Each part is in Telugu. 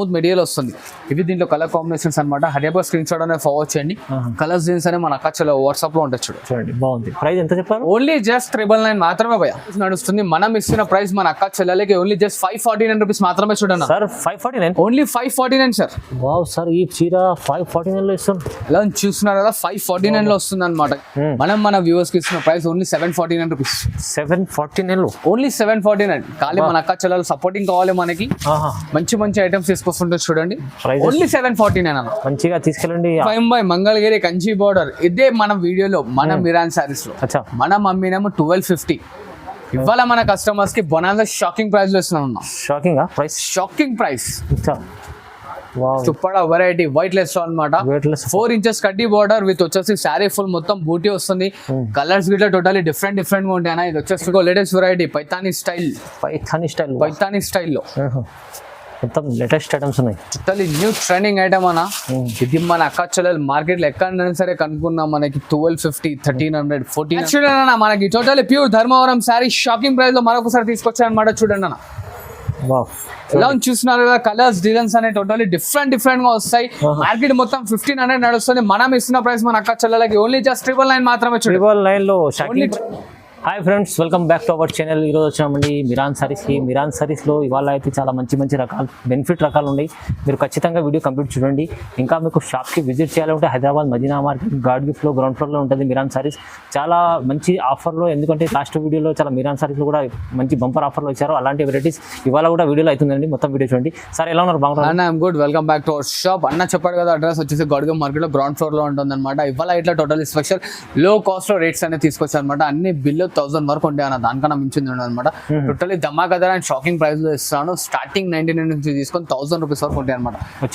స్మూత్ మెటీరియల్ వస్తుంది. ఇవి దీంట్లో కలర్ కాంబినేషన్స్ అనమాట. హరియాబా స్క్రీన్ షాట్ అనేది ఫార్వర్డ్ చేయండి. కలర్స్ జీన్స్ అనే మన అక్కచలో వాట్సాప్ లో ఉంటుంది చూడండి. బాగుంది. ప్రైస్ ఎంత చెప్పారు? ఓన్లీ జస్ట్ 999 మాత్రమే భయ నడుస్తుంది. మనం ఇస్తున్న ప్రైస్ మన అక్క చెల్లెలకి ఓన్లీ జస్ట్ 549 రూపీస్ మాత్రమే. చూడండి sir 549 only 549 sir. Wow sir ఈ చీర 549 లో ఇస్తాం. ఎలా చూస్తున్నారు కదా 549 లో వస్తుంది అనమాట. మనం మన వ్యూవర్స్ కి ఇస్తున్న ప్రైస్ ఓన్లీ 749 రూపీస్. 749 లో ఓన్లీ 749. ఖాళీ మన అక్క చెల్లెలు సపోర్టింగ్ కావాలి మనకి. మంచి మంచి ఐటమ్స్ తీసుకొస్తుంటారు చూడండి. ఓన్లీ 749 అన్న. మంచిగా తీసుకెళ్ళండి. మంగళగిరి కంచి బోర్డర్ ఇదే మన వీడియోలో మన మిరాన్ సారీస్ లో మనం అమ్మినాము 1250. ఇవాళ మన కస్టమర్స్ కి బొనానా షాకింగ్ ప్రైస్ లో ఇస్తున్నాం. Shocking price. Super variety white less అనమాట. 4 inches కడ్డీ బోర్డర్ విత్ వచ్చేసి శారీ ఫుల్ మొత్తం బూటీ వస్తుంది. కలర్స్ గిట్లా టోటలీ డిఫరెంట్ గా ఉంటాయి. ఇది వచ్చేసి లేటెస్ట్ వెరైటీ పైతానీ స్టైల్లో మొత్తం లేటెస్ట్ ఐటమ్స్ ఉన్నాయి. టోటలీ న్యూ ట్రెండింగ్ ఐటమ్ అన్న. ఇది మన అక్క చెల్లెలు మార్కెట్ లో ఎక్కడైనా సరే కనుక్కున్నాం మనకి 1250, 1300, 1400 మనకి totally pure Dharmavaram sari shocking price లో మరొకసారి తీసుకొచ్చారనమాట. చూడండి అన్న ఎలా చూస్తున్నారు కదా. కలర్స్ డిజైన్స్ అనే టోటలీ డిఫరెంట్ గా వస్తాయి. మార్కెట్ మొత్తం 1500 నడుస్తుంది. మనం ఇస్తున్న ప్రైస్ మన అక్క చెల్లెలకి ఓన్లీ జస్ట్ 999 మాత్రమే. 999 లో hi friends, welcome back to our channel. ఈరోజు వచ్చినామండి మిరాన్ సారీస్కి. మిరాన్ సారీస్లో ఇవాళ అయితే చాలా మంచి రకాలు బెనిఫిట్ రకాలు ఉన్నాయి. మీరు ఖచ్చితంగా వీడియో కంప్లీట్ చూడండి. ఇంకా మీకు షాప్కి విజిట్ చేయాలంటే హైదరాబాద్ మదీనా మార్కెట్ గాడ్ గిఫ్ట్లో గ్రౌండ్ ఫ్లోర్లో ఉంటుంది మిరాన్ సారీస్. చాలా మంచి ఆఫర్లో, ఎందుకంటే లాస్ట్ వీడియోలో చాలా మిరాన్ సారీస్లో కూడా మంచి బంపర్ ఆఫర్లో ఇచ్చారు. అలాంటి వెరైటీస్ ఇవాళ కూడా వీడియోలో అవుతుందండి. మొత్తం వీడియో చూడండి. సార్ ఎలా ఉన్నారు? బాగుంటుంది. I'm good. Welcome back to our shop. అన్న చెప్పాడు కదా అడ్రస్ వచ్చేసి గాడ్ మార్కెట్లో గ్రౌండ్ ఫ్లోర్లో ఉంటుంది అనమాట. ఇవాళ ఇట్లా టోటల్ స్పెషల్ లో కాస్ట్లో రేట్స్ అనేది తీసుకొచ్చారు అనమాట. అన్ని బిల్లు 1000 వరకు ఉంటాయి. దానికన్నా మించింది అనమాట. టోటలీ ధమాకదర్ అండ్ షాకింగ్ ప్రైస్ లో ఇస్తాను. స్టార్టింగ్ 99 నుంచి తీసుకొని 1000 రూపీస్ వరకు ఉంటాయి అనమాట.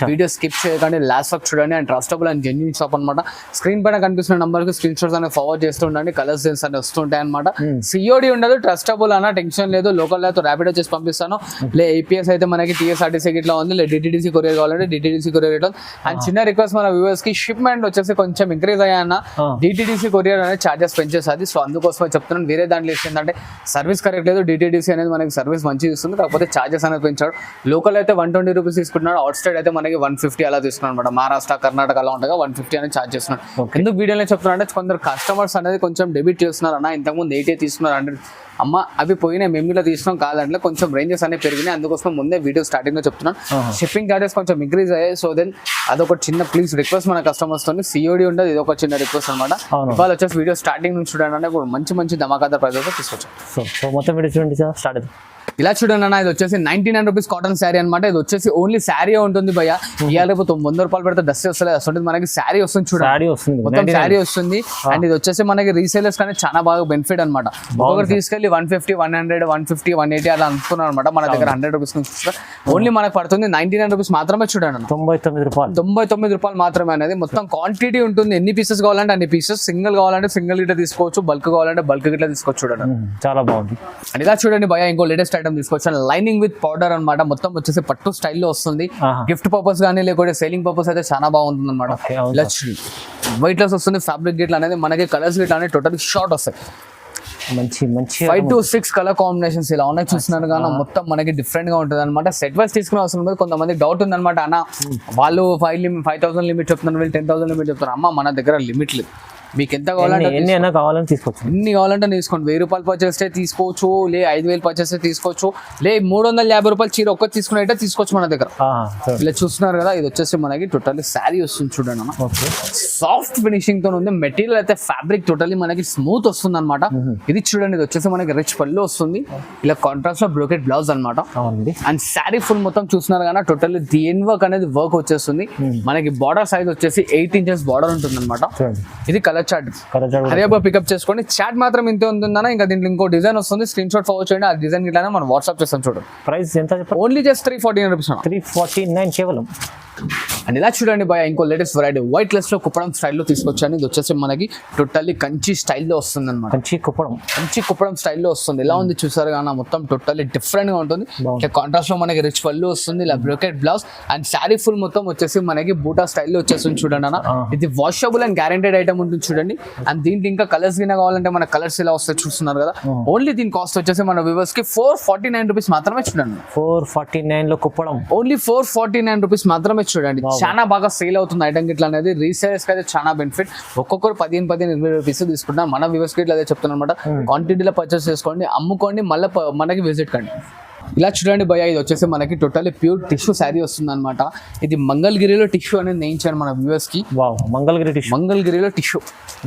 వీడియో స్కిప్ చేయకండి, లాస్ట్ వరకు చూడండి. And trustable and genuine shop అనమాట. స్క్రీన్ పైన కనిపిస్తున్న నంబర్ కి స్క్రీన్ షాట్స్ అనేది ఫార్వర్డ్ చేస్తూ ఉండండి. కలర్స్ డిజైన్స్ అనేవి వస్తుంటాయి అనమాట. సిఓడి ఉండదు, ట్రస్టబుల్ అన్న, టెన్షన్ లేదు. లోకల్ అయితే ర్యాపిడ్ వచ్చేసి పంపిస్తాను. లే ఏపీఎస్ అయితే మనకి టీఎస్ఆర్టీసీ ఇట్లా ఉంది. లే డిటీడీసీ కొరియర్ కావాలంటే డిటీడీసీ కొరియర్ ఇట్లా. అండ్ చిన్న రిక్వెస్ట్ మన వ్యూవర్స్ కి, షిప్మెంట్ వచ్చేసి కొంచెం ఇంక్రీజ్ అయ్యాయన్న. డిటీడీసీ కొరియర్ అనేది చార్జెస్ పెంచేస్తుంది. సో అందుకోసమే చెప్తున్నాను. వేరే దాంట్లో ఏంటంటే సర్వీస్ కరెక్ట్ లేదు. డిటీడీసీ అనేది మనకి సర్వీస్ మంచిగా ఇస్తుంది, కాకపోతే చార్జెస్ అనేది పెంచాడు. లోకల్ అయితే 120 రూపీస్ తీసుకుంటున్నాడు. అవుట్ సైడ్ అయితే మనకి 150 అలా తీసుకున్నాడు అనమాట. మహారాష్ట్ర, కర్ణాటక అలా ఉండగా 150 అనేది చార్జ్ చేస్తున్నాడు. ఎందుకు వీడియోలో చెప్తున్నా అంటే కొందరు కస్టమర్స్ అనేది కొంచెం డెబిట్ చేస్తున్నారు అన్న. ఇంతకుముందు 80 తీసుకున్నారు, 100 అమ్మ అవి పోయినాయి, మేము ఇలా తీసుకున్నాం కాదంటే కొంచెం రేంజెస్ అనేవి పెరిగినాయి. అందుకోసం ముందే వీడియో స్టార్టింగ్ లో చెప్తున్నాను. షిప్పింగ్ చార్జెస్ కొంచెం ఇంక్రీజ్ అయ్యాయి. సో దెన్ అదొక చిన్న ప్లీజ్ రిక్వెస్ట్ మన కస్టమర్స్ తోని. సిఓడి ఉండదు, ఇది ఒక చిన్న రిక్వెస్ట్ అనమాట. ఇవాళ వచ్చేసి వీడియో స్టార్టింగ్ నుంచి చూడండి అంటే మంచి ధమాకాదార్ ప్రైస్ అయితే తీసుకొచ్చాం. సో మొత్తం వీడియో చూడండి స్టార్ట్ అవుతుంది. ఇలా చూడండి అన్న, ఇది వచ్చేసి 99 రూపీస్ కాటన్ శారీ అనమాట. ఇది వచ్చేసి ఓన్లీ శారీ ఉంటుంది భయ్య. ఇవాళ 900 రూపాయలు పెడితే డస్ట్ వస్తలేదు, అసలు మనకి శారీ వస్తుంది చూడండి, మొత్తం శారీ వస్తుంది. అండ్ ఇది వచ్చేసి మనకి రీసేలర్స్ కానీ చాలా బాగా బెనిఫిట్ అనమాట. ఒకటి తీసుకెళ్లి 150, 100, 150, 180 అలా అనుకున్నారు అనమాట. మన దగ్గర 100 రూపీస్ నుంచి ఓన్లీ మనకు పడుతుంది 99 రూపీస్ మాత్రమే. చూడండి 99 రూపాయలు మాత్రమే అనేది. మొత్తం క్వాంటిటీ ఉంటుంది. ఎన్ని పీసెస్ కావాలంటే అన్ని పీసెస్, సింగిల్ కావాలంటే సింగిల్ గిట్లా తీసుకోవచ్చు, బల్క్ కావాలంటే బల్క్ గిట్లా తీసుకోవచ్చు. చూడండి చాలా బాగుంది. అండ్ ఇలా చూడండి భయ్య, ఇంకో లేటెస్ట్ ఐటమ్ తీసుకొచ్చాను. లైనింగ్ విత్ పౌడర్ అనమాట. మొత్తం వచ్చేసి పట్టు స్టైల్లో వస్తుంది. గిఫ్ట్ పర్పస్ కానీ లేకపోతే సేలింగ్ పర్పస్ అయితే చాలా బాగుంటుంది అనమాట. వైట్ లెస్ వస్తుంది. ఫ్యాబ్రిక్ గిట్ల అనేది మనకి కలర్స్ గిట్ల అనేది టోటల్ షార్ట్ వస్తాయి. మంచి 5 to 6 కలర్ కాంబినేషన్స్ ఇలా ఉన్నాయి. చూస్తున్నారు కానీ మొత్తం మనకి డిఫరెంట్ గా ఉంటుంది అనమాట. సెట్ వైస్ తీసుకునే అవసరం లేదు. కొంతమంది డౌట్ ఉంది అనమాట, అన్న వాళ్ళు 5,000 లిమిట్ చెప్తున్నారు, వీళ్ళు 10,000 లిమిట్ చెప్తున్నారు. అమ్మ మన దగ్గర లిమిట్ లేదు. మీకు ఎంత కావాలంటే కావాలని తీసుకోవచ్చు, ఎన్ని కావాలంటే తీసుకోండి. 1000 రూపాయలు పర్చేస్ తీసుకోవచ్చు, లే 5,000 పర్చేస్ తీసుకోవచ్చు, లే 350 రూపాయలు చీర ఒక్కటి తీసుకునేట్టే తీసుకోవచ్చు మన దగ్గర. ఇలా చూస్తున్నారు కదా, ఇది వచ్చేసి మనకి టోటల్లీ శారీ వస్తుంది చూడండి అన్న. సాఫ్ట్ ఫినిషింగ్ తో ఉంది. మెటీరియల్ అయితే ఫ్యాబ్రిక్ టోటల్లీ మనకి స్మూత్ వస్తుంది అనమాట. ఇది చూడండి, ఇది వచ్చేసి మనకి రిచ్ పళ్ళు వస్తుంది. ఇలా కాంట్రాస్ట్ లో బ్రోకెట్ బ్లౌజ్ అనమాట. అండ్ శారీ ఫుల్ మొత్తం చూస్తున్నారు కదా, టోటల్లీ దీన్ వర్క్ అనేది వర్క్ వచ్చేస్తుంది. మనకి బార్డర్ సైజ్ వచ్చేసి 8 inches బార్డర్ ఉంటుంది అనమాట. ఇది కలర్ చార్ట్ హరియాబా పికప్ చేసుకోండి. చాట్ మాత్రం ఇంతే ఉంటుందన్న. ఇంకా దీంట్లో ఇంకో డిజైన్ వస్తుంది, స్క్రీన్ షాట్ ఫార్వర్డ్ చేయండి. ఆ డిజైన్ ఇట్లానే మనం వాట్సాప్ చేస్తాం చూడండి. ప్రైస్ ఎంత చెప్పారు? Only just 349 rupees. 349 కేవలం. అండ్ ఇలా చూడండి భయ ఇంకో లేటెస్ట్ వెరైటీ వైట్ లెస్ లో కుప్పడం స్టైల్లో తీసుకొచ్చాను. ఇది వచ్చేసి మనకి టోటల్లీ కంచి స్టైల్లో వస్తుంది అనమాట. కంచి కుప్పడం స్టైల్లో వస్తుంది. ఎలా ఉంది చూసారు కానీ మొత్తం టోటల్లీ డిఫరెంట్ గా ఉంటుంది. కాంట్రాస్ట్ లో మనకి రిచ్ పళ్ళు వస్తుంది, ఇలా brocade blouse and sari full మొత్తం వచ్చేసి మనకి బూటా స్టైల్లో వచ్చేస్తుంది చూడండి అన్న. ఇది వాషబుల్ అండ్ గ్యారెంటెడ్ ఐటమ్ ఉంటుంది చూడండి. అండ్ దీంట్లో ఇంకా కలర్స్ గిన కావాలంటే మన కలర్స్ ఇలా వస్తాయి చూస్తున్నారు కదా. ఓన్లీ దీని కాస్ట్ వచ్చేసి మన వ్యూవర్స్ కి 449 రూపీస్ మాత్రమే చూడండి. 449 లో కుప్పడం ఓన్లీ 449 రూపీస్ మాత్రమే చూడండి. చాలా బాగా సేల్ అవుతుంది ఐటమ్ గిట్లా అనేది. రీసేలర్స్ కి అయితే చాలా బెనిఫిట్. ఒక్కొక్కరు 15-20 రూపీస్ తీసుకుంటాం. మన వ్యూవర్స్ కి అదే చెప్తున్నా అనమాట. క్వాంటిటీలో పర్చేస్ చేసుకోండి, అమ్ముకోండి, మళ్ళీ మనకి విజిట్ కండి. ఇలా చూడండి భయ్య, ఇది వచ్చేసి మనకి టోటల్లీ ప్యూర్ టిష్యూ శారీ వస్తుంది అనమాట. ఇది మంగళగిరిలో టిష్యూ అనేది నేయించాను మన వ్యూవర్స్ కి. మంగళగిరిలో టిష్యూ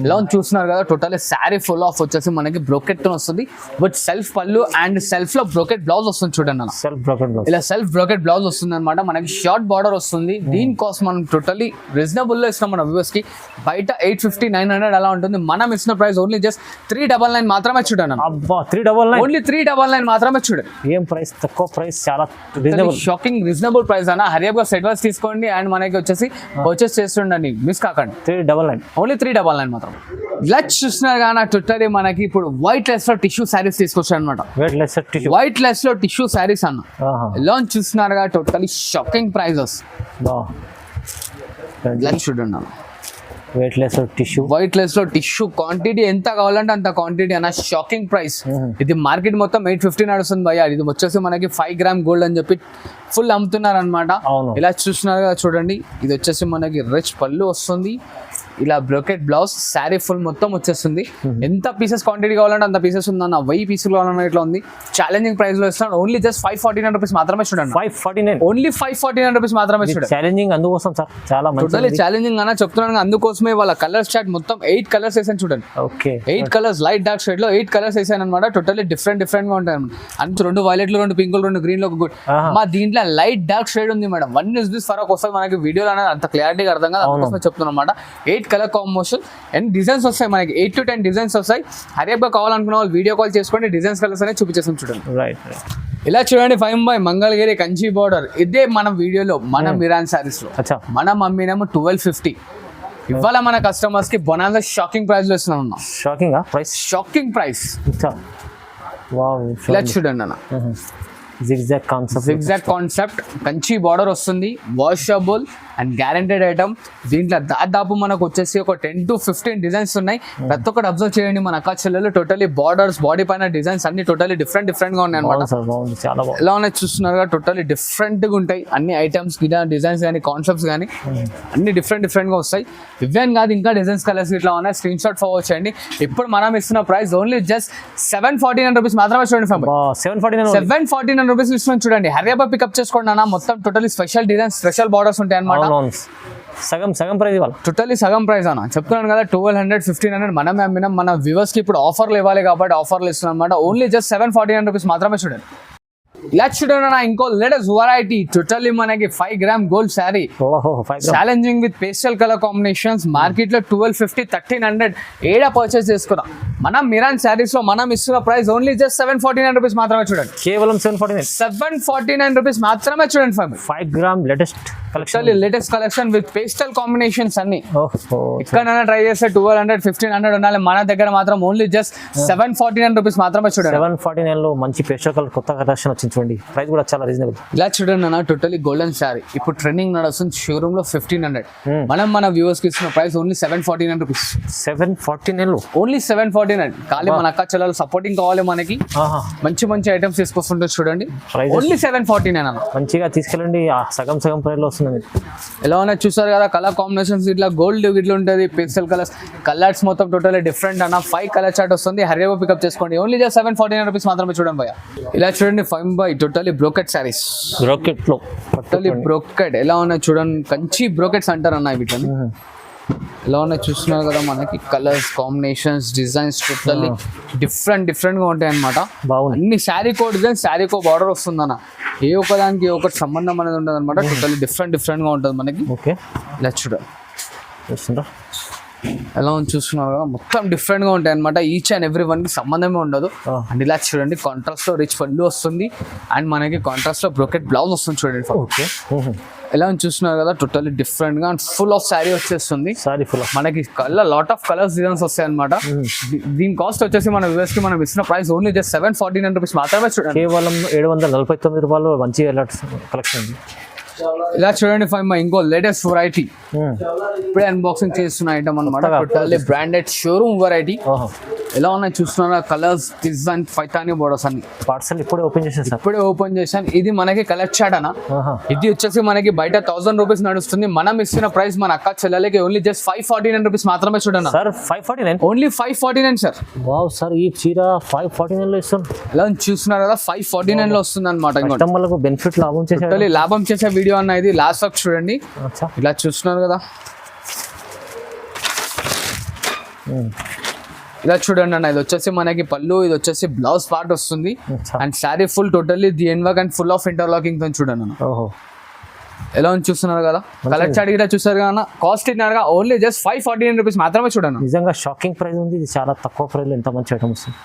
ఇలా చూస్తున్నారు కదా. టోటల్లీ శారీ ఫుల్ ఆఫ్ వచ్చేసి మనకి బ్రోకెట్ తో వస్తుంది. బట్ సెల్ఫ్ పళ్ళు అండ్ సెల్ఫ్ లో బ్రోకెట్ బ్లౌజ్ వస్తుంది చూడండి అన్న. ఇలా సెల్ఫ్ బ్రోకెట్ బ్లౌజ్ వస్తుంది అనమాట. మనకి షార్ట్ బార్డర్ వస్తుంది. దీని కోసం మనం టోటల్లీ రీజనబుల్ లో ఇస్తున్నాం మన వ్యూవర్స్ కి. బయట 850-900 అలా ఉంటుంది. మనం ఇచ్చిన ప్రైస్ ఓన్లీ జస్ట్ 399 మాత్రమే చూడండి. ఓన్లీ 399 మాత్రమే చూడండి. ఏం ప్రైస్? తక్కువ ప్రైస్, చాలా రీజనబుల్, షాకింగ్ రీజనబుల్ ప్రైస్ అన్న. హరియబ్గా సెట్ వైస్ తీసుకోండి అండ్ మనకి వచ్చేసి పర్చేస్ చేస్తుండండి, మిస్ కాకండి. 399 ఓన్లీ 399 మాత్రం. ఇలా చూస్తున్నారు కానీ టోటలీ మనకి ఇప్పుడు వైట్ లెస్ లో టిష్యూ శారీస్ తీసుకొచ్చారు అనమాట. వైట్ లెస్ లో టిష్యూ శారీస్ అన్న. ఇలా చూస్తున్నారు కదా టోటలీ షాకింగ్ ప్రైజెస్. ఇలా చూడండి అన్న. వైట్ లెస్ లో టిష్యూ క్వాంటిటీ ఎంత కావాలంటే అంత క్వాంటిటీ అన్న. Shocking price. ఇది మార్కెట్ మొత్తం 850 నడుస్తుంది భయ్య. ఇది వచ్చేసి మనకి 5 గ్రామ్ గోల్డ్ అని చెప్పి ఫుల్ అమ్ముతున్నారు అనమాట. ఇలా చూస్తున్నారు కదా చూడండి. ఇది వచ్చేసి మనకి రిచ్ పళ్ళు వస్తుంది, ఇలా బ్రోకెట్ బ్లౌజ్, శారీ ఫుల్ మొత్తం వచ్చేస్తుంది. ఎంత పీసెస్ క్వాంటిటీ కావాలంటే అంత పీసెస్ ఉందన్న. 1000 పీసులు కావాలన్నా ఇట్లా ఉంది. ఛాలెంజింగ్ ప్రైస్ లో ఇస్తున్నాడు. ఓన్లీ జస్ట్ 549 రూపీస్ మాత్రమే చూడండి. 549 ఓన్లీ 549 రూపీస్ మాత్రమే చూడండి. ఛాలెంజింగ్ అందుకోసం సార్, చాలా టోటలీ ఛాలెంజింగ్ అన్న చెప్తున్నాను. అందుకోసమే వాళ్ళ కలర్ చార్ట్ మొత్తం 8 కలర్స్ వేసాను చూడండి. Okay, 8 colours light dark shade లో 8 కలర్స్ వేసాను అనమాట. టోటలీ డిఫరెంట్ గా ఉంటాయి అనమాట. అంత 2 వైలెట్లు, 2 పింకులు, 2 గ్రీన్ లో ఒక మా దీంట్లో లైట్ డార్క్ షేడ్ ఉంది మేడం. 1 ఇస్ దిస్ ఫరక్ వస్తుంది మనకి వీడియోలో అనేది అంత క్లారిటీగా అర్థం కాదు. అందుకోసమే చెప్తున్నాను అనమాట. 8 కలర్ కాంబినేషన్ అండ్ డిజైన్స్ వస్తాయి మనకి. 8 to 10 డిజైన్స్ వస్తాయి. హరియబ్గా కావాలనుకున్న వాళ్ళు వీడియో కాల్ చేసుకోండి. డిజైన్స్ కలర్స్ అనేది చూపించేస్తాం చూడండి. ఇలా చూడండి 5 by మంగళగిరి కంచి బోర్డర్. ఇదే మన వీడియోలో మన మిరాన్ సారీస్ లో మనం అమ్మినాము 1250. ఇవాళ మన కస్టమర్స్ కి బొనాన్సా షాకింగ్ ప్రైస్ లో ఇస్తున్నాం. Shocking price. ఇలా చూడండి అన్న. జిగ్జాగ్ కాన్సెప్ట్ కంచి బార్డర్ వస్తుంది, వాషబుల్ అండ్ గ్యారెంటెడ్ ఐటమ్. దీంట్లో దాదాపు మనకు వచ్చేసి ఒక 10 to 15 డిజైన్స్ ఉన్నాయి. ప్రతి ఒక్కటి అబ్జర్వ్ చేయండి మన అక్క చెల్లెలు. టోటలీ బార్డర్స్, బాడీ పైన డిజైన్స్ అన్ని టోటలీ డిఫరెంట్ గా ఉన్నాయి అనమాట. ఎలా ఉన్నాయి చూస్తున్నారు, టోటలీ డిఫరెంట్ గా ఉంటాయి అన్ని ఐటమ్స్, డిజైన్స్ కానీ కాన్సెప్ట్స్ కానీ అన్ని డిఫరెంట్ గా వస్తాయి. ఇవేం కాదు, ఇంకా డిజైన్స్ కలర్స్ ఇట్లా ఉన్నాయి. స్క్రీన్ షాట్ ఫార్వర్డ్ చేయండి. ఇప్పుడు మనం ఇస్తున్న ప్రైస్ ఓన్లీ జస్ట్ 749 రూపీస్ మాత్రమే చూడండి. 749 రూపీస్ ఇస్తున్నాం చూడండి. హరియబ్బా పికప్ చేసుకోండి అన్న. మొత్తం totally special designs, special borders ఉంటాయి అనమాట. సగం ప్రైస్ ఇవ్వాలి. టోటలీ సగం ప్రైస్ అన్న. చెప్తున్నాను కదా 1200, 1500 మనమే అమ్మినాం. మన వ్యూవర్స్ కి ఇప్పుడు ఆఫర్లు ఇవ్వాలి కాబట్టి ఆఫర్లు ఇస్తున్నాం అనమాట. ఓన్లీ జస్ట్ 749 రూపీస్ మాత్రమే చూడండి. ఇలా చూడండి ఇంకో లేటెస్ట్ వెరైటీ. టోటల్లీ మనకి 5 gram gold sari. Challenging with pastel colour combinations. Market లో 1250, 1300 ఏడ పర్చేస్ చేసుకున్నాం. మనం మిరాన్ శారీస్ లో మనం ఇస్తున్న ప్రైస్ ఓన్లీ జస్ట్ 749 రూపీస్ మాత్రమే చూడండి. కేవలం 749 రూపీస్ మాత్రమే చూడండి. 5 gram latest collection with pastel combinations అన్ని. ఎక్కడైనా ట్రై చేస్తే 1200, 1500 ఉండాలి. మన దగ్గర మాత్రం ఓన్లీ జస్ట్ 749 రూపీస్ మాత్రమే చూడండి. 749 లో మంచి పేస్టల్ కలర్ కొత్త కలెక్షన్ వచ్చింది చూడండి. ప్రైస్ కూడా చాలా రీజనబుల్. ఇలా చూడండి అన్న. టోటలీ గోల్డెన్ శారీ ఇప్పుడు ట్రెండింగ్ నడుస్తుంది. షోరూమ్ లో 1500. మనం మన వ్యూవర్స్ కి ఇస్తున్న ప్రైస్ ఓన్లీ 749 రూపీస్. 749 లో ఓన్లీ 749. ఖాళీ మన అక్క చెల్లెలు సపోర్టింగ్ కావాలి మనకి. మంచి ఐటమ్స్ తీసుకొస్తుంటే చూడండి. ఓన్లీ 749 అన్న. మంచిగా తీసుకెళ్ళండి. సగం ప్రైస్ లో వస్తుంది. ఎలా ఉన్నాయి చూసారు కదా. కలర్ కాంబినేషన్స్ ఇట్లా గోల్డ్ ఇట్లా ఉంటుంది. పేస్టల్ కలర్స్ మొత్తం టోటలీ డిఫరెంట్ అన్న. 5 కలర్ చార్ట్ వస్తుంది. హరియబ్బా పికప్ చేసుకోండి. ఓన్లీ జస్ట్ 749 రూపీస్ మాత్రమే చూడండి భయ్య. ఇలా చూడండి 5 by totally brocade saris. Totally brocade ఎలా ఉన్నాయి చూడండి. కంచి బ్రోకెట్స్ అంటారు అన్న వీటిని. ఎలా ఉన్నాయి చూస్తున్నారు కదా. మనకి colours combinations, designs totally different గా ఉంటాయి అనమాట. అన్ని శారీ కో డిజైన్, శారీ కో బార్డర్ వస్తుంది అన్న. ఏ ఒకదానికి ఒకటి సంబంధం అనేది ఉండదు అనమాట. టోటల్లీ డిఫరెంట్ గా ఉంటుంది మనకి. ఓకే, ఇలా చూడండి. ఎలా ఉంది చూస్తున్నారు కదా, మొత్తం డిఫరెంట్ గా ఉంటాయి అనమాట. ఈచ్ అండ్ ఎవ్రీ వన్ కి సంబంధమే ఉండదు. అండ్ ఇలా చూడండి కాంట్రాస్ట్ లో రిచ్ పళ్ళు వస్తుంది అండ్ మనకి కాంట్రాస్ట్ లో బ్రోకెట్ బ్లౌజ్ వస్తుంది చూడండి. ఓకే, ఎలా ఉంది చూస్తున్నారు కదా, టోటల్లీ డిఫరెంట్ గా అండ్ ఫుల్ ఆఫ్ శారీ వచ్చేస్తుంది. సారీ ఫుల్ మనకి లాట్ ఆఫ్ కలర్స్ డిజైన్స్ వస్తాయి అనమాట. దీని కాస్ట్ వచ్చేసి మన వ్యూవర్స్ కి మనం ఇస్తున్న ప్రైస్ ఓన్లీ జస్ట్ 749 రూపీస్ మాత్రమే చూడండి. కేవలం 749 రూపాయలు. మంచి కలెక్షన్ ఉంది. ఇలా చూడండి ఫైవ్ ఇంకో లేటెస్ట్ వెరైటీ ఇప్పుడే అన్బాక్సింగ్ చేస్తున్న ఐటమ్ అనమాట. Totally branded showroom variety. ఎలా ఉన్నాయి చూస్తున్నారా, కలర్స్ డిజైన్ పైతాని బోర్డర్స్ అన్ని. పార్సల్ ఇప్పుడే ఓపెన్ చేసేసాను. ఇప్పుడే ఓపెన్ చేశాను. ఇది మనకి కలర్ చాట్ అన్న. ఇది వచ్చేసి మనకి బయట 1000 రూపీస్ నడుస్తుంది. మనం ఇస్తున్న ప్రైస్ మన అక్క చెల్లెలకి ఓన్లీ జస్ట్ 549 రూపీస్ మాత్రమే చూడండి sir. 549 only 549 sir. Wow sir, ఈ చీర 549 లో ఇస్తాం. ఎలా చూస్తున్నారు కదా, 549 లో వస్తుంది అనమాట. కస్టమర్లకు బెనిఫిట్ లాభం చేసే లాభం చేసే వీడియో అన్న ఇది. లాస్ట్ వరకు చూడండి. ఇలా చూస్తున్నారు కదా, ఇలా చూడండి అన్న. ఇది వచ్చేసి మనకి పళ్ళు, ఇది వచ్చేసి బ్లౌజ్ పార్ట్ వస్తుంది and sari full totally the end work and full of interlocking తో చూడండి అన్న. ఎలా ఉంది చూస్తున్నారు కదా, కలర్ చాట్ కూడా చూసారు కదా, కాస్ట్ ఇన్నారుగా ఓన్లీ జస్ట్ 549 రూపీస్ మాత్రమే చూడండి. నిజంగా షాకింగ్ ప్రైస్ ఉంది. ఇది చాలా తక్కువ ప్రైస్ లో ఎంత మంచి ఐటమ్ వస్తుంది.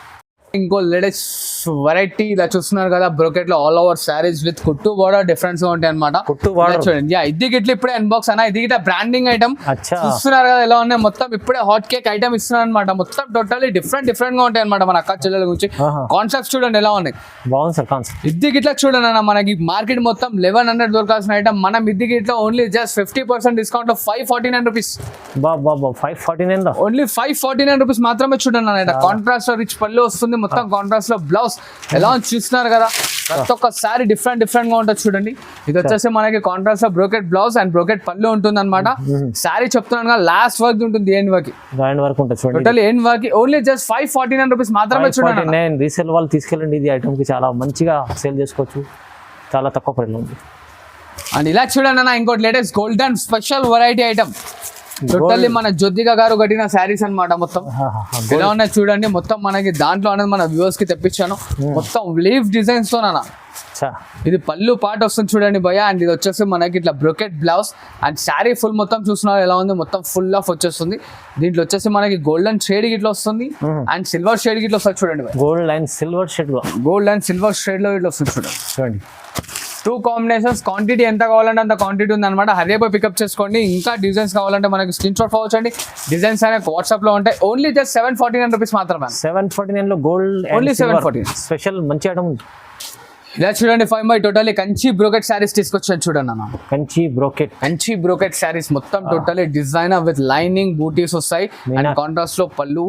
ఇంకో లేటెస్ట్ వెరైటీ ఇలా చూస్తున్నారు కదా, బ్రోకెట్ లో ఆల్ ఓవర్ శారీస్ విత్ కుట్టు బోర్డర్ డిఫరెన్స్ గా ఉంటాయి అనమాట. కుట్టు బోర్డర్ చూడండి. ఇది గిట్ల ఇప్పుడే అన్బాక్స్ అన్న. ఇది గిట్ల బ్రాండింగ్ ఐటమ్ చూస్తున్నారు కదా ఎలా ఉన్నాయి. మొత్తం ఇప్పుడే హాట్ కేక్ ఐటమ్ ఇస్తున్నారు అనమాట. మొత్తం టోటల్లీ డిఫరెంట్ గా ఉంటాయి అనమాట. మన అక్క చెల్లెల గురించి కాన్సెప్ట్ చూడండి ఎలా ఉన్నాయి. బాగుంది సార్ కాన్సెప్ట్. ఇది గిట్ల చూడండి అన్న, మనకి మార్కెట్ మొత్తం 1100 దొరకాల్సిన ఐటమ్ మనం ఇది గిట్ల only just 50% discount 549 rupees. 549 only 549 rupees మాత్రమే చూడండి అన్న. కాంట్రాస్ట్ లో రిచ్ పళ్ళు వస్తుంది, మొత్తం కాంట్రాస్ట్ లో బ్లౌజ్. ఎలా చూస్తున్నారు కదా, ప్రతి ఒక్క సారీ డిఫరెంట్ గా ఉంటుంది చూడండి. ఇది వచ్చేసి మనకి కాంట్రాస్ట్ లో బ్రోకెట్ బ్లౌజ్ అండ్ బ్రోకెట్ పళ్ళు ఉంటుంది అనమాట. సారీ చెప్తున్నాను కదా, లాస్ట్ వర్క్ ఉంటుంది, ఎండ్ వర్క్ ఉంటుంది total end work. Only just 549 rupees మాత్రమే చూడండి. రీసేల్ వాళ్ళు తీసుకెళ్ళండి. ఇది ఐటమ్ కి చాలా మంచిగా సేల్ చేసుకోవచ్చు. చాలా తక్కువ ప్రైస్ ఉంది. అండ్ ఇలా చూడండి అన్న, ఇంకోటి latest golden special variety item. Totally మన జ్యోతిక గారు కట్టిన శారీస్ అనమాట. మొత్తం ఎలా ఉన్నాయి చూడండి. మొత్తం మనకి దాంట్లో అనేది మన వ్యూవర్స్ కి తెప్పించాను. మొత్తం లీఫ్ డిజైన్స్ తో నాన్న. ఇది పళ్ళు పాట వస్తుంది చూడండి భయ. అండ్ ఇది వచ్చేసి మనకి ఇట్లా brocade blouse and sari full మొత్తం చూస్తున్నారు ఎలా ఉంది. మొత్తం ఫుల్ ఆఫ్ వచ్చేస్తుంది. దీంట్లో వచ్చేసి మనకి గోల్డెన్ షేడ్ గిట్లా వస్తుంది అండ్ సిల్వర్ షేడ్ గిట్లా వస్తుంది చూడండి. గోల్డ్ అండ్ సిల్వర్ షేడ్ లో ఇట్లా వస్తుంది చూడండి. 2 కాంబినేషన్స్. క్వాంటిటీ ఎంత కావాలంటే అంత క్వాంటిటీ ఉంది అనమాట. హరియాబో పికప్ చేసుకోండి. ఇంకా డిజైన్స్ కావాలంటే మనకి స్క్రీన్ షాట్ అవ్వచ్చండి. డిజైన్స్ అనేవి వాట్సాప్ లో ఉంటాయి. ఓన్లీ జస్ట్ 749 రూపీస్ మాత్రమే. 749 లో గోల్డ్ ఓన్లీ 749 స్పెషల్ మంచి ఐటమ్. ఇలా చూడండి five by totally Kanchi brocade saris తీసుకొచ్చాను చూడండి అన్న. కంచి బ్రోకెట్ శారీస్ మొత్తం టోటలీ డిజైనర్ విత్ లైనింగ్ బూటీస్ వస్తాయి అండ్ కాంట్రాస్ట్ లో పళ్ళు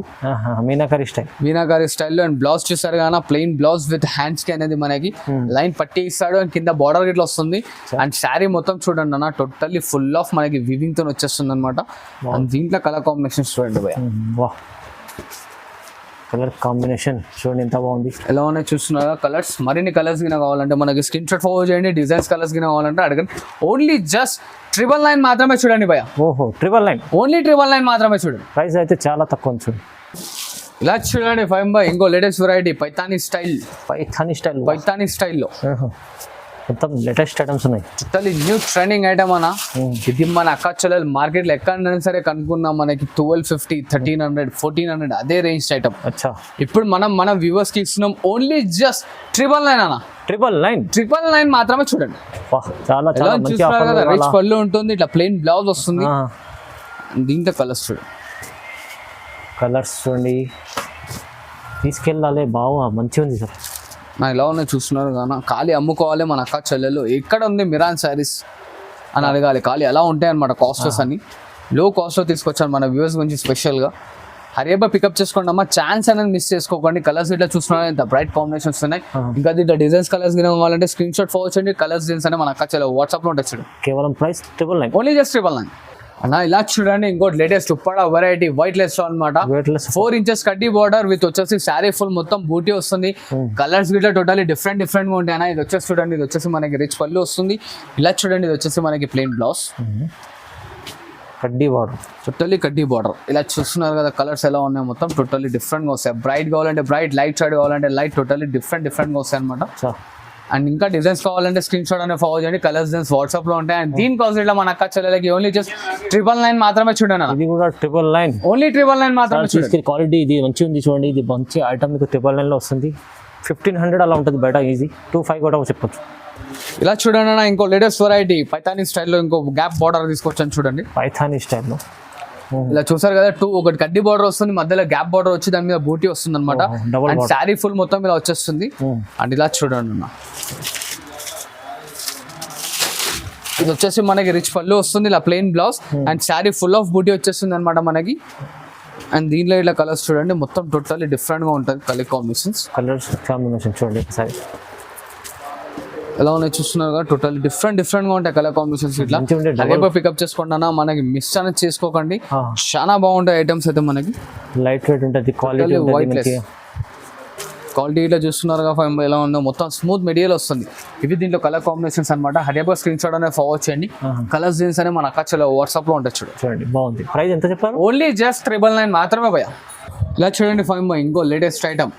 మీనాకారి స్టైల్లో అండ్ బ్లౌజ్ చూసారు కదా, ప్లెయిన్ బ్లౌజ్ విత్ హ్యాండ్స్ కి అనేది మనకి లైన్ పట్టి ఇస్తాడు అండ్ కింద బార్డర్ గిట్లా వస్తుంది. అండ్ శారీ మొత్తం చూడండి అన్న, టోటల్లీ ఫుల్ ఆఫ్ మనకి వివింగ్ తో వచ్చేస్తుంది అనమాట. అండ్ దీంట్లో కలర్ కాంబినేషన్ చూడండి భయ. కలర్ కాంబినేషన్ చూడండి ఎంత బాగుంది. ఎలా ఉన్నాయి చూస్తున్నారా కలర్స్. మరిన్ని కలర్స్ గిన కావాలంటే మనకి స్క్రీన్ షాట్ ఫార్వర్డ్ చేయండి. డిజైన్స్ కలర్స్ గిన కావాలంటే అడగండి. ఓన్లీ జస్ట్ 999 మాత్రమే చూడండి భయ. ఓహో 999 ఓన్లీ 999 మాత్రమే చూడండి. ప్రైస్ అయితే చాలా తక్కువ చూడండి. ఇలా చూడండి ఫైవ్ బై ఇంకో లేటెస్ట్ వెరైటీ పైతానీ స్టైల్లో మొత్తం లేటెస్ట్ ఐటమ్స్ ఉన్నాయి. టోటల్లీ న్యూ ట్రెండింగ్ ఐటమ్ అన్న. ఇది మన అక్క చెల్లెలు మార్కెట్ లో ఎక్కడైనా సరే కనుక్కున్నాం. మనకి 1250, 1300, 1400 అదే రేంజ్ ఐటమ్. ఇప్పుడు మన వ్యూవర్స్ కి ఇస్తున్నాం ఓన్లీ జస్ట్ 999 అన్న. 999 మాత్రమే చూడండి. చాలా రిచ్ పళ్ళు ఉంటుంది, ఇట్లా ప్లెయిన్ బ్లౌజ్ వస్తుంది. దీంట్లో కలర్స్ చూడండి తీసుకెళ్ళాలి. బాగా మంచిగా ఉంది సార్. నాకు ఎలా ఉన్నాయి చూస్తున్నారు కానీ ఖాళీ అమ్ముకోవాలి మన అక్క చెల్లెలు. ఎక్కడ ఉంది మిరాన్ శారీస్ అని అడగాలి. ఖాళీ ఎలా ఉంటాయి అనమాట. కాస్ట్లెస్ అని లో కాస్ట్లో తీసుకొచ్చాను మన వ్యూవర్స్ గురించి స్పెషల్గా. హరియాబా పికప్ చేసుకోండి అమ్మా. ఛాన్స్ అనేది మిస్ చేసుకోకండి. కలర్స్ ఇట్లా చూస్తున్నారు ఇంత బ్రైట్ కాంబినేషన్స్ ఉన్నాయి. ఇంకా దీంట్లో డిజైన్స్ కలర్స్ కావాలంటే స్క్రీన్ షాట్ ఫార్వర్డ్ చేయండి. కలర్స్ డిజైన్స్ అనే మన అక్క చెల్లెలు వాట్సాప్ లో ఉంటాయి చూడండి. కేవలం ప్రైస్ 999 ఓన్లీ జస్ట్ 999 అన్న. ఇలా చూడండి ఇంకోటి latest Uppada variety white less అనమాట. 4 inches కడ్డీ బార్డర్ విత్ వచ్చేసి శారీ ఫుల్ మొత్తం బూటీ వస్తుంది. కలర్స్ గిట్లా టోటలీ డిఫరెంట్ గా ఉంటాయి అన్న. ఇది వచ్చేసి చూడండి, ఇది వచ్చేసి మనకి రిచ్ పళ్ళు వస్తుంది. ఇలా చూడండి, ఇది వచ్చేసి మనకి ప్లెయిన్ బ్లౌజ్ కడ్డీ బార్డర్, టోటల్లీ కడ్డీ బార్డర్. ఇలా చూస్తున్నారు కదా కలర్స్ ఎలా ఉన్నాయి. మొత్తం టోటల్లీ డిఫరెంట్ గా వస్తాయి. బ్రైట్ కావాలంటే బ్రైట్, లైట్ షేడ్ కావాలంటే లైట్, టోటల్లీ డిఫరెంట్ గా వస్తాయి అనమాట. అండ్ ఇంకా డిజైన్స్ కావాలంటే స్క్రీన్ షాట్ అనేది ఫాలో చేయండి. కలర్స్ డిజైన్స్ వాట్సాప్ లో ఉంటాయి. అండ్ దీని కాస్ట్ ఇట్లా మన అక్క చెల్లెలకి ఓన్లీ జస్ట్ 999 మాత్రమే చూడండి. ఇది కూడా 999 ఓన్లీ 999 మాత్రమే చూడండి. క్వాలిటీ ఇది మంచిగా ఉంది చూడండి. ఇది మంచి ఐటమ్ మీకు 999 లో వస్తుంది. 1500 అలా ఉంటుంది బయట, ఈజీ 25 కూడా చెప్పొచ్చు. ఇలా చూడండి అన్న, ఇంకో లేటెస్ట్ వెరైటీ పైథానీ స్టైల్లో ఇంకో గ్యాప్ బార్డర్ తీసుకొచ్చాను చూడండి. పైథానీ స్టైల్లో ఇలా చూసారు కదా, ఒకటి కడ్డీ బార్డర్ వస్తుంది, మధ్యలో గ్యాప్ బార్డర్ వచ్చి దాని మీద బూటీ వస్తుంది అనమాట. అండ్ శారీ ఫుల్ మొత్తం ఇలా వచ్చేస్తుంది. అండ్ ఇలా చూడండి అన్న, ఇది వచ్చేసి మనకి రిచ్ పళ్ళు వస్తుంది, ఇలా plain blouse and sari full of buti వచ్చేస్తుంది అనమాట మనకి. అండ్ దీనిలో ఇలా కలర్స్ చూడండి, మొత్తం టోటల్లీ డిఫరెంట్ గా ఉంటుంది. కలర్ కలర్స్ కాంబినేషన్ చూడండి ఒకసారి ఎలా ఉన్నాయి చూస్తున్నారు కదా, టోటల్ డిఫరెంట్ గా ఉంటాయి కలర్ కాంబినేషన్స్. ఇట్లా అదే పికప్ చేసుకుంటానా, మనకి మిస్ అనేది చేసుకోకండి. చాలా బాగుంటాయి ఐటమ్స్ అయితే మనకి. లైట్ వెయిట్ ఉంటుంది, క్వాలిటీ ఇట్లా చూస్తున్నారు కదా ఎలా ఉందో, మొత్తం స్మూత్ మెటీరియల్ వస్తుంది. ఇవి దీంట్లో కలర్ కాంబినేషన్స్ అనమాట. హరియాబా స్క్రీన్ షాట్ అనేది ఫార్వర్డ్ చేయండి. కలర్స్ జీన్స్ అనే మన అక్క వాట్సాప్ లో ఉంటాయి చూడండి. బాగుంది. ప్రైస్ ఎంత చెప్పారు? ఓన్లీ జస్ట్ 999 మాత్రమే భయ. ఇలా చూడండి ఫైవ్ బై, ఇంకో లేటెస్ట్ ఐటమ్.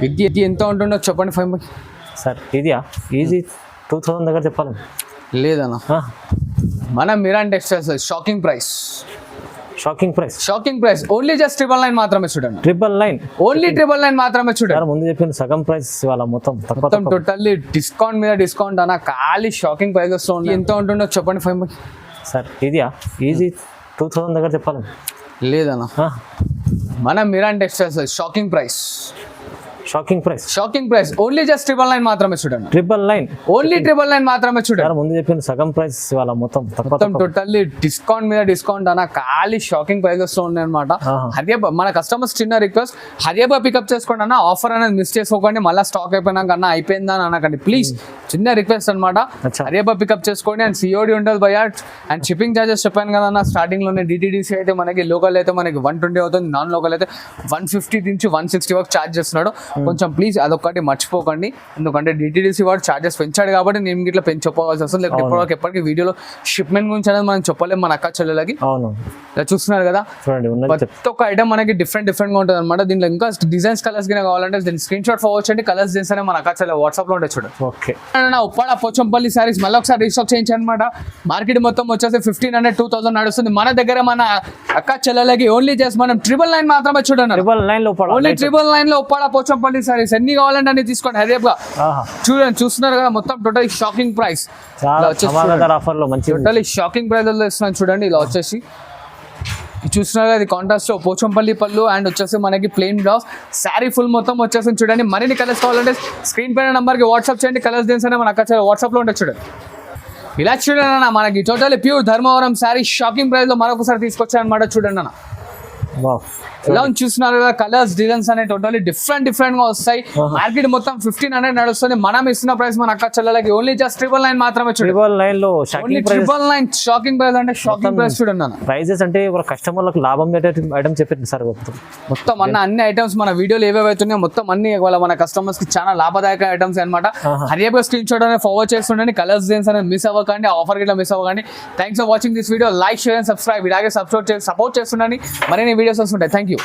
ఇది ఎంత ఉంటుందో చెప్పండి ఫైవ్ బై. సార్ ఇదియా ఈజీ 2000 దగ్గర చెప్పాలి లేదన్నా. మన Miran textiles shocking price only just 999 మాత్రమే చూడండి. 999 ఓన్లీ 999 మాత్రమే చూడండి. ముందు చెప్పిన సగం ప్రైస్ ఇవాళ మొత్తం టోటల్లీ డిస్కౌంట్ మీద డిస్కౌంట్ అన్న, ఖాళీ షాకింగ్ ప్రైజెస్ లో ఉంది. ఎంత ఉంటుందో చెప్పండి ఫైవ్ బై. సార్ ఇదియా ఈజీ 2000 దగ్గర చెప్పాలి లేదన్నా. మన Miran textiles shocking price only just 999 మాత్రమే చూడండి. 999 ఓన్లీ 999 మాత్రమే చూడండి. ముందు చెప్పిన సగం ప్రైస్ ఇవాళ మొత్తం టోటల్లీ డిస్కౌంట్ మీద డిస్కౌంట్ అన్న, ఖాళీ షాకింగ్ ప్రైజెస్ లో ఉన్నాయి అనమాట. హరియాబా మన కస్టమర్స్ చిన్న రిక్వెస్ట్, హరియాబా పికప్ చేసుకోండి అన్న. ఆఫర్ అనేది మిస్ చేసుకోకండి, మళ్ళీ స్టాక్ అయిపోయినాక అన్న అయిపోయిందా అని అనకండి ప్లీజ్. చిన్న రిక్వెస్ట్ అనమాట. హరియాబా పికప్ చేసుకోండి. అండ్ సిఓడి ఉంటుంది భయ. అండ్ షిప్పింగ్ చార్జెస్ చెప్పాను కదా అన్న స్టార్టింగ్ లోనే. డిటిడిసి అయితే మనకి లోకల్ అయితే మనకి 120 అవుతుంది, నాన్ లోకల్ అయితే 150 నుంచి 160 వరకు ఛార్జ్ చేస్తున్నాడు. కొంచెం ప్లీజ్ అదొక్కటి మర్చిపోకండి, ఎందుకంటే డిటిడిసి వాడు ఛార్జెస్ పెంచాడు కాబట్టి నేను ఇట్లా చెప్పవలసి వస్తుంది. లేకపోతే ఎప్పటికీ వీడియోలో షిప్మెంట్ గురించి అనేది మనం చెప్పలేము మన అక్క చెల్లెలకి. ఇలా చూస్తున్నారు కదా, ప్రతి ఒక్క ఐటమ్ మనకి డిఫరెంట్ గా ఉంటుంది అనమాట. దీంట్లో ఇంకా డిజైన్స్ కలర్స్ కింద కావాలంటే దీన్ని స్క్రీన్ షాట్ ఫార్వర్డ్ చేయండి. కలర్స్ డిజైన్స్ అనే మన అక్క చెల్లె వాట్సాప్ లో ఉంటాయి చూడండి. ఓకే, ఉప్పాడ పోచంపల్లి సారీస్ మళ్ళీ ఒకసారి రీస్టాక్ చేయించి అనమాట. మార్కెట్ మొత్తం వచ్చేసి 1500 2000 నడుస్తుంది. మన దగ్గర మన అక్క చెల్లెలకి ఓన్లీ జస్ట్ మనం 999 మాత్రమే చూడండి. 999 లో ఉప్పాడ పోచంపల్లి సారీస్ ఎన్ని కావాలంటే అన్ని తీసుకోండి. హరియాబా చూడండి, చూస్తున్నారు కదా, మొత్తం total shocking price. Total shocking price లో ఇస్తున్నాను చూడండి. ఇలా వచ్చేసి చూస్తున్నారు కదా, ఇది కాంట్రాస్ట్ పోచంపల్లి పళ్ళు అండ్ వచ్చేసి మనకి ప్లెయిన్ బ్లౌజ్, శారీ ఫుల్ మొత్తం వచ్చేసి చూడండి. మరిన్ని కలర్స్ కావాలంటే స్క్రీన్ పైన నంబర్ కి వాట్సాప్ చేయండి. కలర్స్ దేని సరే మన అక్క వాట్సాప్ లో ఉంటాయి చూడండి. ఇలా చూడండి అన్న, మనకి total pure Dharmavaram sari shocking price లో మరొకసారి తీసుకొచ్చాను అనమాట. చూడండి అన్న, ఎలా చూస్తున్నారు కదా, కలర్స్ డిజైన్స్ అనే టోటల్లీ డిఫరెంట్ గా వస్తాయి. మార్కెట్ మొత్తం 1500 నడుస్తుంది. మనం ఇస్తున్న ప్రైస్ మన అక్క చెల్లెలకి ఓన్లీ జస్ట్ 999 మాత్రమే చూడండి. 999 షాకింగ్ ప్రైస్ అంటే షాకింగ్ ప్రైస్ చూడండి అన్న. ప్రైజెస్ అంటే కస్టమర్లకు లాభం ఐటమ్ చెప్పండి సార్. మొత్తం అన్ని ఐటమ్స్ మన వీడియోలు ఏవేవైతున్నాయో మొత్తం అన్ని మన కస్టమర్స్ కి చాలా లాభదాయక ఐటమ్స్ అనమాట. హరియాబా స్క్రీన్ షాట్ అనేది ఫార్వర్డ్ చేస్తుండండి. కలర్స్ డిజైన్స్ అనేది మిస్ అవ్వకండి, ఆఫర్ గిట్లా మిస్ అవ్వకండి. Thanks for watching this video. Like, share and subscribe. ఇలాగే సపోర్ట్ చేస్తుండండి. మరిన్ని వీడియోస్ వస్తుంటాయి. Thank you.